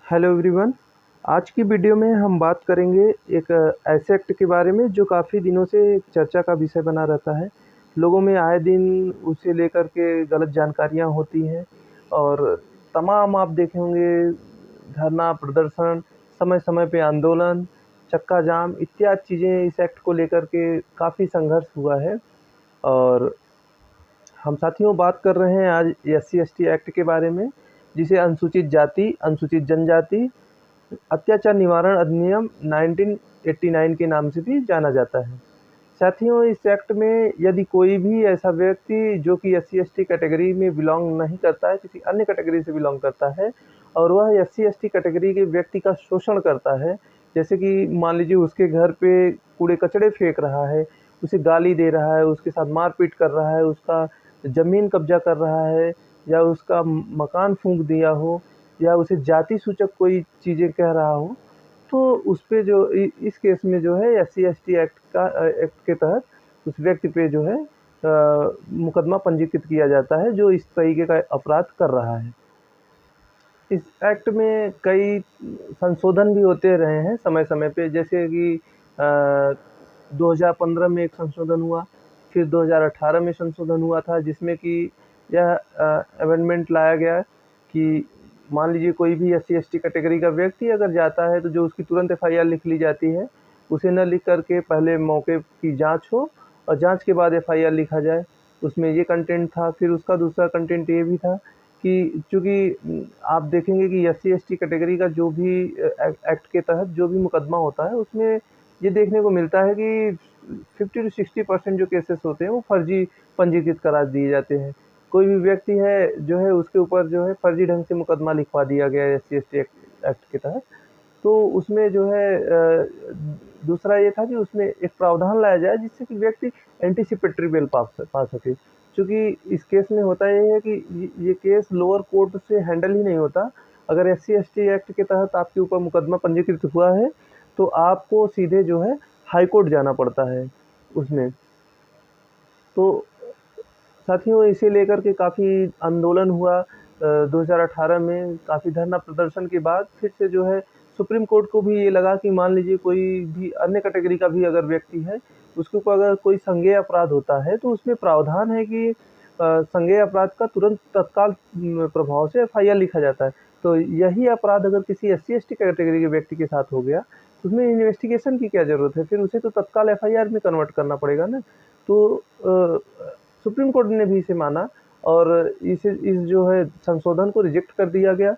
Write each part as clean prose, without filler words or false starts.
Hello everyone. आज की video में हम बात करेंगे एक ऐसे एक्ट के बारे में जो काफ़ी दिनों से चर्चा का विषय बना रहता है। लोगों में आए दिन उसे लेकर के गलत जानकारियां होती हैं और तमाम आप देखे होंगे धरना प्रदर्शन, समय-समय पे आंदोलन, चक्का जाम इत्यादि चीज़ें इस एक्ट को लेकर के काफ़ी संघर्ष हुआ है। और हम साथियों बात कर रहे हैं आज एससी-एसटी एक्ट के बारे में, जिसे अनुसूचित जाति, अनुसूचित जनजाति अत्याचार निवारण अधिनियम 1989 के नाम से भी जाना जाता है। साथियों, इस एक्ट में यदि कोई भी ऐसा व्यक्ति जो कि एससी-एसटी कैटेगरी में बिलॉन्ग नहीं करता है, किसी अन्य कैटेगरी से बिलॉन्ग करता है और वह एससी-एसटी कैटेगरी के व्यक्ति का शोषण करता है, जैसे कि मान लीजिए उसके घर पे कूड़े-कचरे फेंक रहा है, उसे गाली दे रहा है, उसके साथ मार-पीट कर रहा है, उसका ज़मीन कब्ज़ा कर रहा है या उसका मकान फूँक दिया हो या उसे जाति सूचक कोई चीज़ें कह रहा हो, तो उस पे जो इस केस में जो है एससी-एसटी एक्ट के तहत उस व्यक्ति पे जो है मुकदमा पंजीकृत किया जाता है जो इस तरीके का अपराध कर रहा है। इस एक्ट में कई संशोधन भी होते रहे हैं समय-समय पे, जैसे कि 2015 में एक संशोधन हुआ, फिर 2018 में संशोधन हुआ था जिसमें कि यह अमेंडमेंट लाया गया कि मान लीजिए कोई भी एससी-एसटी कैटेगरी का व्यक्ति अगर जाता है तो जो उसकी तुरंत एफआईआर लिख ली जाती है, उसे न लिख कर के पहले मौके की जाँच हो और जाँच के बाद एफआईआर लिखा जाए। उसमें ये कंटेंट था। फिर उसका दूसरा कंटेंट ये भी था कि चूँकि आप देखेंगे कि एससी-एसटी कैटेगरी का जो भी एक्ट के तहत जो भी मुकदमा होता है, उसमें ये देखने को मिलता है कि 50 टू 60% जो केसेस होते हैं वो फर्जी पंजीकृत करा दिए जाते हैं। कोई भी व्यक्ति है जो है उसके ऊपर जो है फर्जी ढंग से मुकदमा लिखवा दिया गया है एससी-एसटी एक्ट एक्ट के तहत। तो उसमें जो है दूसरा ये था कि उसमें एक प्रावधान लाया जाए जिससे कि व्यक्ति एंटीसिपेटरी बेल पा सके। चूँकि इस केस में होता ये है कि ये केस लोअर कोर्ट से हैंडल ही नहीं होता। अगर एससी-एसटी एक्ट के तहत आपके ऊपर मुकदमा पंजीकृत हुआ है, तो आपको सीधे जो है हाई कोर्ट जाना पड़ता है उसमें। तो साथियों, इसे लेकर के काफ़ी आंदोलन हुआ। 2018 में काफ़ी धरना प्रदर्शन के बाद फिर से जो है सुप्रीम कोर्ट को भी ये लगा कि मान लीजिए कोई भी अन्य कैटेगरी का भी अगर व्यक्ति है, उसके ऊपर अगर कोई संज्ञेय अपराध होता है तो उसमें प्रावधान है कि संज्ञेय अपराध का तुरंत तत्काल प्रभाव से एफआईआर लिखा जाता है। तो यही अपराध अगर किसी एससी-एसटी कैटेगरी के व्यक्ति के साथ हो गया, तो उसमें इन्वेस्टिगेशन की क्या ज़रूरत है? फिर उसे तो तत्काल एफआईआर में कन्वर्ट करना पड़ेगा ना। तो सुप्रीम कोर्ट ने भी इसे माना और इस जो है संशोधन को रिजेक्ट कर दिया गया।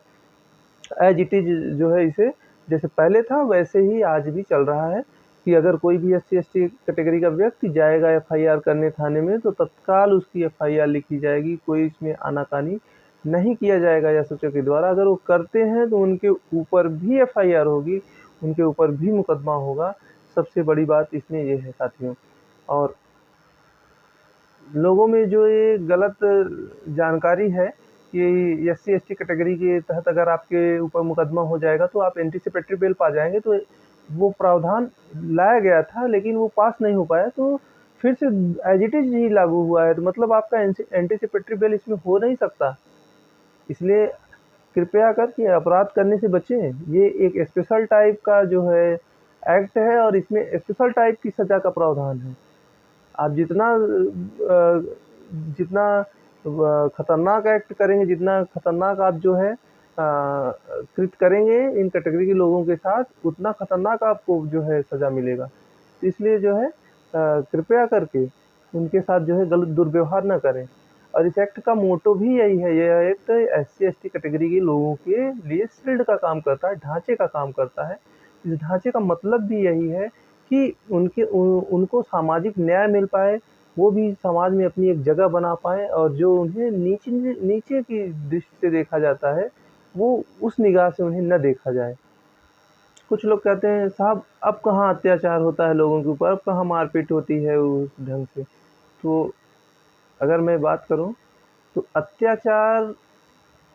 एज इट इज़ जो है इसे जैसे पहले था वैसे ही आज भी चल रहा है कि अगर कोई भी एससी-एसटी कैटेगरी का व्यक्ति जाएगा एफआईआर करने थाने में तो तत्काल उसकी एफआईआर लिखी जाएगी। कोई इसमें आनाकानी नहीं किया जाएगा जासूसों के द्वारा। अगर वो करते हैं तो उनके ऊपर भी एफआईआर होगी, उनके ऊपर भी मुकदमा होगा। सबसे बड़ी बात इसमें ये है साथियों। और लोगों में जो ये गलत जानकारी है कि एससी-एसटी कैटेगरी के तहत अगर आपके ऊपर मुकदमा हो जाएगा तो आप एंटीसिपेटरी बेल पा जाएँगे, तो वो प्रावधान लाया गया था लेकिन वो पास नहीं हो पाया, तो फिर से एज़ इट इज़ ही लागू हुआ है। तो मतलब आपका एंटीसिपेटरी बेल इसमें हो नहीं सकता। इसलिए कृपया करके अपराध करने से बचें। ये एक स्पेशल टाइप का जो है एक्ट है और इसमें स्पेशल टाइप की सज़ा का प्रावधान है। आप जितना खतरनाक एक्ट करेंगे, जितना खतरनाक आप जो है कृत्य करेंगे इन कैटेगरी के लोगों के साथ, उतना खतरनाक आपको जो है सज़ा मिलेगा। तो इसलिए जो है कृपया करके उनके साथ जो है गलत दुर्व्यवहार ना करें। और इस एक्ट का मोटो भी यही है। यह एक्ट एससी-एसटी कैटेगरी के लोगों के लिए शील्ड का काम करता है, ढाँचे का काम करता है। इस ढाँचे का मतलब भी यही है कि उनको सामाजिक न्याय मिल पाए, वो भी समाज में अपनी एक जगह बना पाएँ और जो उन्हें नीचे की दृष्टि से देखा जाता है, वो उस निगाह से उन्हें न देखा जाए। कुछ लोग कहते हैं साहब अब कहाँ अत्याचार होता है लोगों के ऊपर, अब कहाँ मारपीट होती है उस ढंग से। तो अगर मैं बात करूँ तो अत्याचार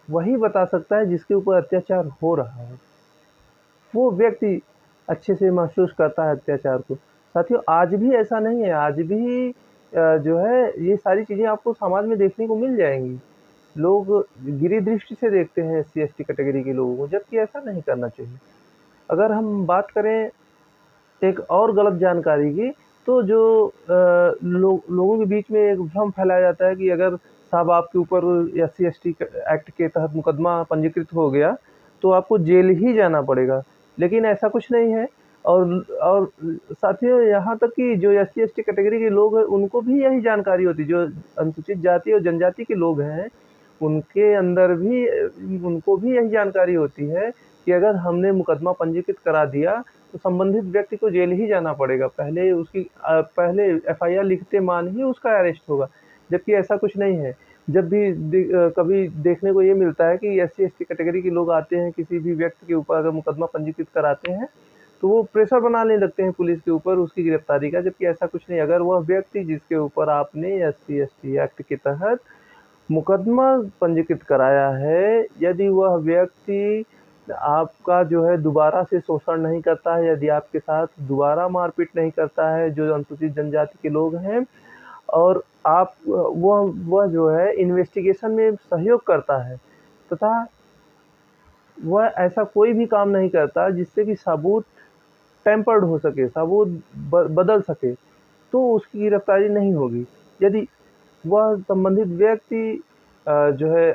वही बता सकता है जिसके ऊपर अत्याचार हो रहा है। वो व्यक्ति अच्छे से महसूस करता है अत्याचार को। साथियों, आज भी ऐसा नहीं है, आज भी जो है ये सारी चीज़ें आपको समाज में देखने को मिल जाएँगी। लोग गिरी दृष्टि से देखते हैं SC/ST कैटेगरी के लोगों को, जबकि ऐसा नहीं करना चाहिए। अगर हम बात करें एक और गलत जानकारी की, तो जो लोगों के बीच में एक भ्रम फैलाया जाता है कि अगर साहब आपके ऊपर SC/ST एक्ट के तहत मुकदमा पंजीकृत हो गया तो आपको जेल ही जाना पड़ेगा, लेकिन ऐसा कुछ नहीं है। और साथियों, यहाँ तक कि जो SC/ST कैटेगरी के लोग हैं उनको भी यही जानकारी होती है। जो अनुसूचित जाति और जनजाति के लोग हैं उनके अंदर भी उनको भी यही जानकारी होती है कि अगर हमने मुकदमा पंजीकृत करा दिया तो संबंधित व्यक्ति को जेल ही जाना पड़ेगा। पहले FIR लिखते मान ही उसका अरेस्ट होगा, जबकि ऐसा कुछ नहीं है। जब भी कभी देखने को ये मिलता है कि SC/ST कैटेगरी के लोग आते हैं किसी भी व्यक्ति के ऊपर अगर मुकदमा पंजीकृत कराते हैं तो वो प्रेशर बनाने लगते हैं पुलिस के ऊपर उसकी गिरफ्तारी का, जबकि ऐसा कुछ नहीं। अगर वह व्यक्ति जिसके ऊपर आपने SC/ST एक्ट के तहत मुकदमा पंजीकृत कराया है, यदि वह व्यक्ति आपका जो है दोबारा से शोषण नहीं करता है, यदि आपके साथ दोबारा मारपीट नहीं करता है, जो अनुसूचित जनजाति के लोग हैं, और आप वह जो है इन्वेस्टिगेशन में सहयोग करता है तथा वह ऐसा कोई भी काम नहीं करता जिससे कि सबूत टेम्पर्ड हो सके, सबूत बदल सके, तो उसकी गिरफ्तारी नहीं होगी। यदि वह संबंधित व्यक्ति जो है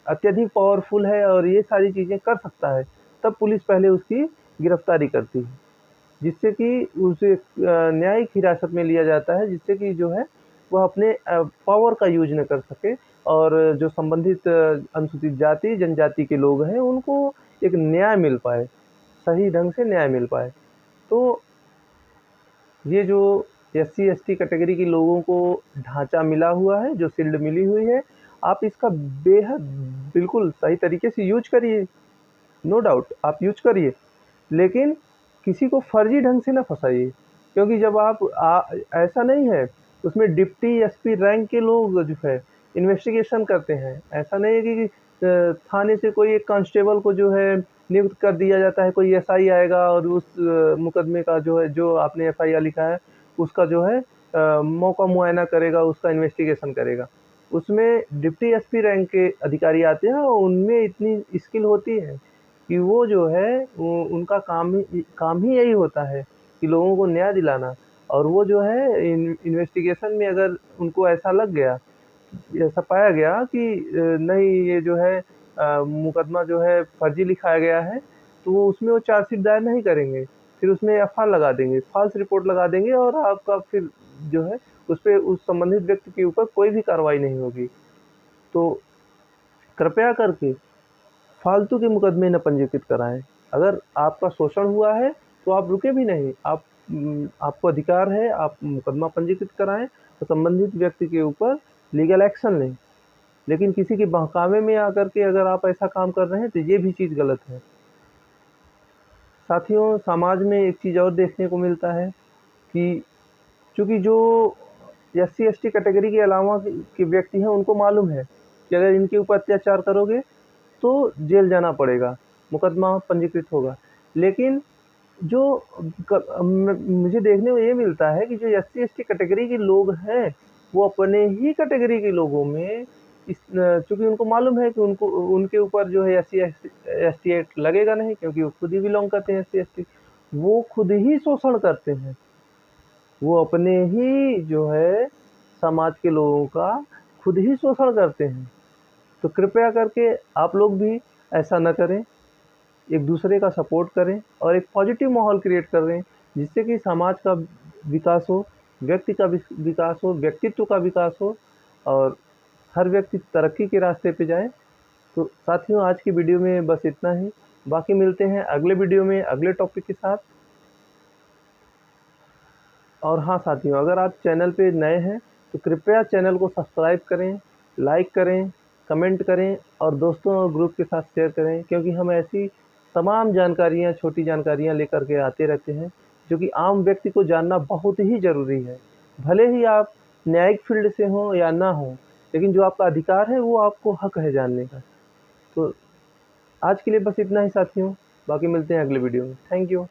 अत्यधिक पावरफुल है और ये सारी चीज़ें कर सकता है, तब पुलिस पहले उसकी गिरफ्तारी करती है, जिससे कि उसे न्यायिक हिरासत में लिया जाता है, जिससे कि जो है वह अपने पावर का यूज न कर सके और जो संबंधित अनुसूचित जाति जनजाति के लोग हैं उनको एक न्याय मिल पाए, सही ढंग से न्याय मिल पाए। तो ये जो SC/ST कैटेगरी के लोगों को ढांचा मिला हुआ है, जो शील्ड मिली हुई है, आप इसका बेहद बिल्कुल सही तरीके से यूज करिए, नो डाउट आप यूज करिए, लेकिन किसी को फर्जी ढंग से ना फंसाइए। क्योंकि जब आप ऐसा नहीं है, उसमें डिप्टी SP रैंक के लोग जो है इन्वेस्टिगेशन करते हैं। ऐसा नहीं है कि थाने से कोई एक कांस्टेबल को जो है नियुक्त कर दिया जाता है, कोई SI आएगा और उस मुकदमे का जो है, जो आपने FIR लिखा है उसका जो है मौका मुआयना करेगा, उसका इन्वेस्टिगेशन करेगा। उसमें डिप्टी SP रैंक के अधिकारी आते हैं और उनमें इतनी स्किल होती है कि वो जो है उनका काम ही यही होता है कि लोगों को न्याय दिलाना। और वो जो है इन्वेस्टिगेशन में अगर उनको ऐसा लग गया, ऐसा पाया गया कि नहीं ये जो है मुकदमा जो है फर्जी लिखाया गया है, तो वो उसमें वो चार्जशीट दायर नहीं करेंगे, फिर उसमें FIR लगा देंगे, फॉल्स रिपोर्ट लगा देंगे और आपका फिर जो है उस पर उस संबंधित व्यक्ति के ऊपर कोई भी कार्रवाई नहीं होगी। तो कृपया करके फालतू के मुकदमे न पंजीकृत कराएं। अगर आपका शोषण हुआ है तो आप रुके भी नहीं, आपको अधिकार है, आप मुकदमा पंजीकृत कराएं और संबंधित व्यक्ति के ऊपर लीगल एक्शन लें। लेकिन किसी के बहकावे में आकर के अगर आप ऐसा काम कर रहे हैं तो ये भी चीज़ गलत है। साथियों, समाज में एक चीज़ और देखने को मिलता है कि चूँकि जो SC/ST कैटेगरी के अलावा के व्यक्ति हैं उनको मालूम है कि अगर इनके ऊपर अत्याचार करोगे तो जेल जाना पड़ेगा, मुकदमा पंजीकृत होगा। लेकिन जो मुझे देखने को ये मिलता है कि जो SC/ST कैटेगरी के लोग हैं वो अपने ही कैटेगरी के लोगों में चूँकि उनको मालूम है कि उनके ऊपर जो है SC/ST एक्ट लगेगा नहीं, क्योंकि वो खुद ही बिलोंग करते हैं SC/ST, वो खुद ही शोषण करते हैं, वो अपने ही जो है समाज के लोगों का खुद ही शोषण करते हैं। तो कृपया करके आप लोग भी ऐसा न करें, एक दूसरे का सपोर्ट करें और एक पॉजिटिव माहौल क्रिएट करें, जिससे कि समाज का विकास हो, व्यक्ति का विकास हो, व्यक्तित्व का विकास हो और हर व्यक्ति तरक्की के रास्ते पे जाए। तो साथियों, आज की वीडियो में बस इतना ही, बाकी मिलते हैं अगले वीडियो में अगले टॉपिक के साथ। और हाँ साथियों, अगर आप चैनल पे नए हैं तो कृपया चैनल को सब्सक्राइब करें, लाइक करें, कमेंट करें और दोस्तों और ग्रुप के साथ शेयर करें, क्योंकि हम ऐसी तमाम जानकारियाँ, छोटी जानकारियाँ लेकर के आते रहते हैं जो कि आम व्यक्ति को जानना बहुत ही ज़रूरी है। भले ही आप न्यायिक फील्ड से हों या ना हों, लेकिन जो आपका अधिकार है वो आपको हक है जानने का। तो आज के लिए बस इतना ही साथियों, बाकी मिलते हैं अगले वीडियो में। Thank you.